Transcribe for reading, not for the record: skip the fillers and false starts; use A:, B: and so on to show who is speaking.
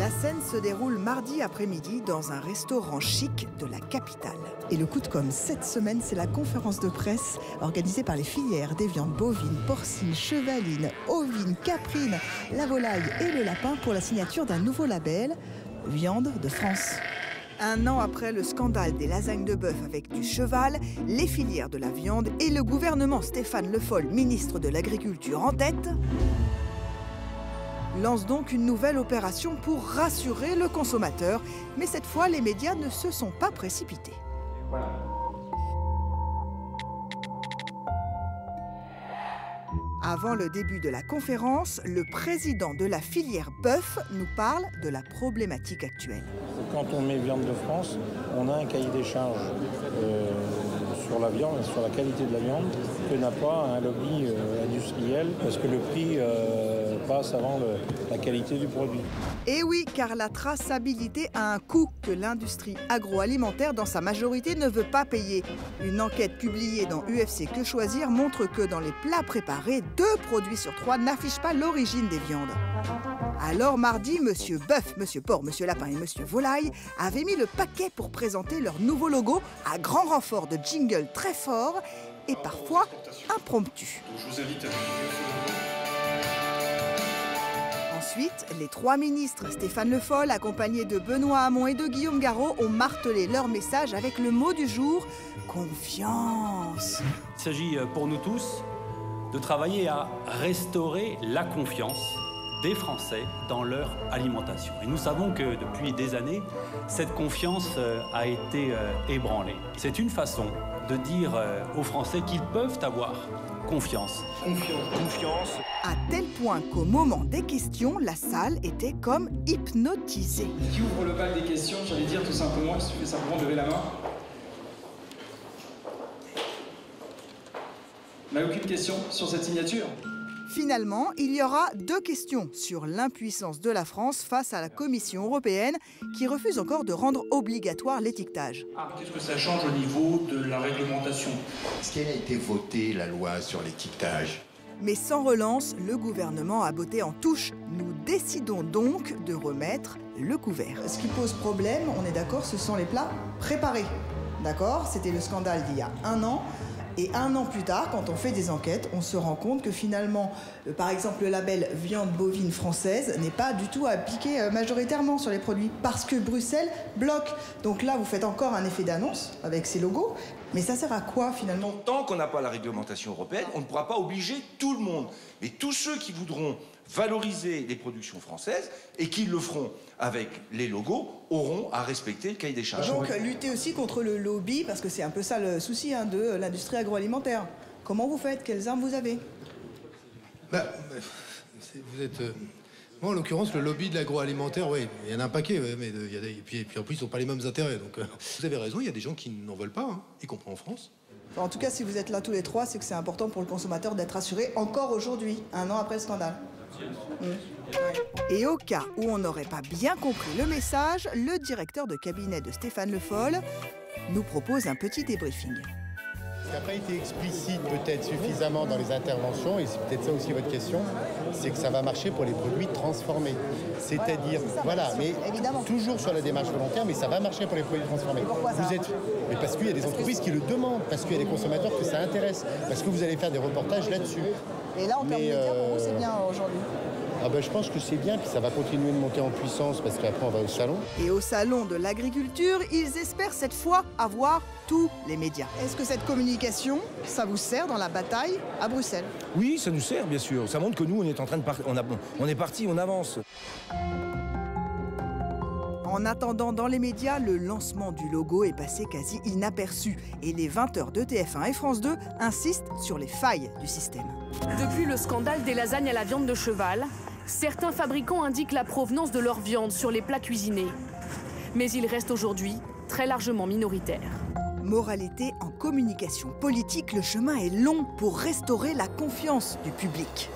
A: La scène se déroule mardi après-midi dans un restaurant chic de la capitale. Et le coup de com' cette semaine, c'est la conférence de presse organisée par les filières des viandes bovines, porcines, chevalines, ovines, caprines, la volaille et le lapin pour la signature d'un nouveau label, Viande de France. Un an après le scandale des lasagnes de bœuf avec du cheval, les filières de la viande et le gouvernement Stéphane Le Foll, ministre de l'Agriculture en tête, lance donc une nouvelle opération pour rassurer le consommateur. Mais cette fois, les médias ne se sont pas précipités. Voilà. Avant le début de la conférence, le président de la filière bœuf nous parle de la problématique actuelle.
B: Quand on met viande de France, on a un cahier des charges sur la viande et sur la qualité de la viande que n'a pas un lobby industriel parce que le prix passe avant la qualité du produit.
A: Et oui, car la traçabilité a un coût que l'industrie agroalimentaire dans sa majorité ne veut pas payer. Une enquête publiée dans UFC Que Choisir montre que dans les plats préparés, 2 produits sur 3 n'affichent pas l'origine des viandes. Alors mardi, Monsieur Bœuf, Monsieur Porc, Monsieur Lapin et Monsieur Volaille avaient mis le paquet pour présenter leur nouveau logo à grand renfort de jingle très fort et parfois impromptu.
C: Je vous invite à...
A: Ensuite, les 3 ministres, Stéphane Le Foll, accompagné de Benoît Hamon et de Guillaume Garot, ont martelé leur message avec le mot du jour, confiance.
D: Il s'agit pour nous tous de travailler à restaurer la confiance des Français dans leur alimentation. Et nous savons que depuis des années, cette confiance a été ébranlée. C'est une façon de dire aux Français qu'ils peuvent avoir confiance.
C: Confiance.
A: À tel point qu'au moment des questions, la salle était comme hypnotisée.
E: Qui ouvre le bal des questions, j'allais dire tout simplement, il suffit simplement de lever la main. On n'a aucune question sur cette signature.
A: Finalement, il y aura 2 questions sur l'impuissance de la France face à la Commission européenne qui refuse encore de rendre obligatoire l'étiquetage.
C: Qu'est-ce que ça change au niveau de la réglementation?
F: Est-ce qu'elle a été votée, la loi sur l'étiquetage?
A: Mais sans relance, le gouvernement a botté en touche. Nous décidons donc de remettre le couvert. Ce qui pose problème, on est d'accord, ce sont les plats préparés. D'accord? C'était le scandale d'il y a 1 an. Et 1 an plus tard, quand on fait des enquêtes, on se rend compte que finalement, par exemple, le label viande bovine française n'est pas du tout appliqué majoritairement sur les produits parce que Bruxelles bloque. Donc là, vous faites encore un effet d'annonce avec ces logos. Mais ça sert à quoi finalement?
G: Tant qu'on n'a pas la réglementation européenne, on ne pourra pas obliger tout le monde. Mais tous ceux qui voudront valoriser les productions françaises et qui le feront avec les logos auront à respecter le cahier des charges.
A: Donc lutter aussi contre le lobby, parce que c'est un peu ça le souci de l'industrie agroalimentaire. Comment vous faites? Quelles armes vous avez?
H: Vous êtes... Moi, en l'occurrence, le lobby de l'agroalimentaire, oui, il y en a un paquet, ouais, mais et puis en plus, ils n'ont pas les mêmes intérêts. Donc, vous avez raison, il y a des gens qui n'en veulent pas, hein, y compris en France.
A: Enfin, en tout cas, si vous êtes là tous les 3, c'est que c'est important pour le consommateur d'être assuré encore aujourd'hui, 1 an après le scandale. Et au cas où on n'aurait pas bien compris le message, le directeur de cabinet de Stéphane Le Foll nous propose un petit débriefing.
I: Ce qui n'a pas été explicite peut-être suffisamment dans les interventions, et c'est peut-être ça aussi votre question, c'est que ça va marcher pour les produits transformés. C'est-à-dire, voilà, mais évidemment, toujours sur la démarche volontaire, mais ça va marcher pour les produits transformés. Mais parce qu'il y a des entreprises qui le demandent, parce qu'il y a des consommateurs que ça intéresse, parce que vous allez faire des reportages là-dessus.
A: Et là, en termes médias, pour vous, c'est bien aujourd'hui?
I: Je pense que c'est bien, puis ça va continuer de monter en puissance parce qu'après on va au salon.
A: Et au salon de l'agriculture, ils espèrent cette fois avoir tous les médias. Est-ce que cette communication, ça vous sert dans la bataille à Bruxelles?
G: Oui, ça nous sert, bien sûr. Ça montre que nous, on est en train de on est parti, on avance.
A: En attendant, dans les médias, le lancement du logo est passé quasi inaperçu. Et les 20h de TF1 et France 2 insistent sur les failles du système.
J: Depuis le scandale des lasagnes à la viande de cheval, certains fabricants indiquent la provenance de leur viande sur les plats cuisinés. Mais ils restent aujourd'hui très largement minoritaires.
A: Moralité, en communication politique, le chemin est long pour restaurer la confiance du public.